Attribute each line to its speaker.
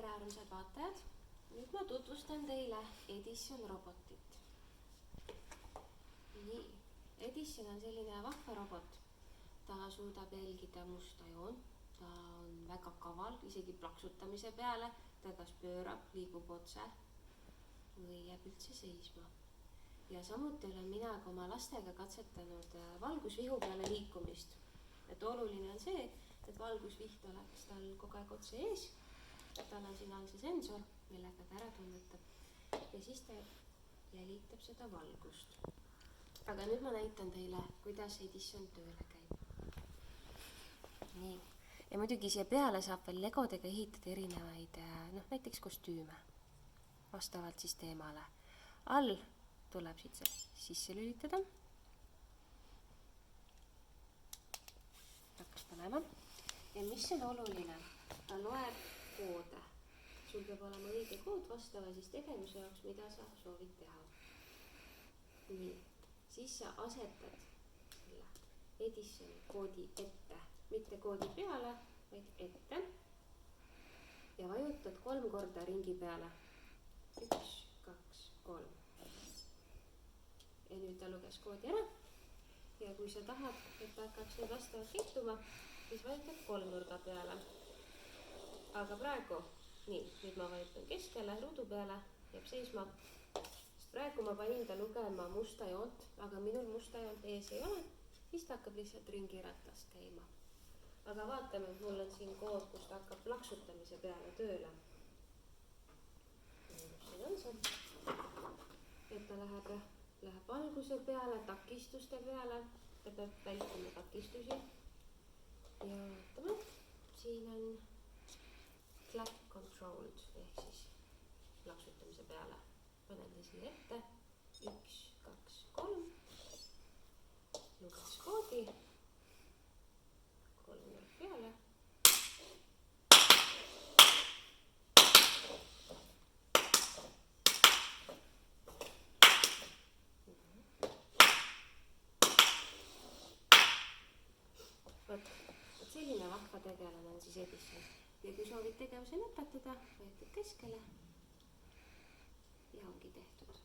Speaker 1: tere, armsad vaatajad! Nüüd ma tutvustan teile Edison robotit. Nii, Edison on selline vahva robot. Ta suudab jälgida musta joont, ta on väga kaval, isegi plaksutamise peale. Ta kas pöörab, liigub otse või jääb üldse seisma. Ja samuti olen mina ka oma lastega katsetanud valgusvihu peale liikumist. Et oluline on see, et valgusviht oleks tal kogu aeg otse ees. Tal on siin all see sensor, millega ta ära tunnetab. Ja siis ta jälitab seda valgust. Aga nüüd ma näitan teile, kuidas Edison tööle käib. Nii. Ja muidugi siia peale saab veel legodega ehitada erinevaid, näiteks kostüüme. Vastavalt siis teemale. All tuleb siit see sisse lülitada. Hakkas panema. Ja mis on oluline? Ta loeb koode. Sul peab olema õige kood vastava siis tegevuse jaoks, mida sa soovid teha. Nii. Siis sa asetad selle Edisoni koodi ette. Mitte koodi peale, vaid ette. Ja vajutad 3 korda ringi peale. 1, 2, 3. Ja nüüd ta luges koodi ära. Ja kui sa tahad, et ta hakkaks nüüd vastavalt käituma, siis vajutad 3 nurga peale. Aga praegu, nii, nüüd ma vajutan keskele, ruudu peale, jääb seisma. Sest praegu ma panin ta lugema musta joont, aga minul musta joont ees ei ole, siis ta hakkab lihtsalt ringiratast käima. Aga vaatame, mul on siin kood, kus ta hakkab plaksutamise peale tööle. Siin on see. Et ta läheb valguse peale, takistuste peale. Ta peab vältima takistusi. Ja vaatame, siin on clap controlled ehk siis plaksutamise peale. Panen ta siia ette. 1, 2, 3. Luges koodi. 3 nurk peale. Vot selline vahva tegelane on siis Edison. Ja kui soovid tegevuse lõpetada, vajutad keskele ja ongi tehtud.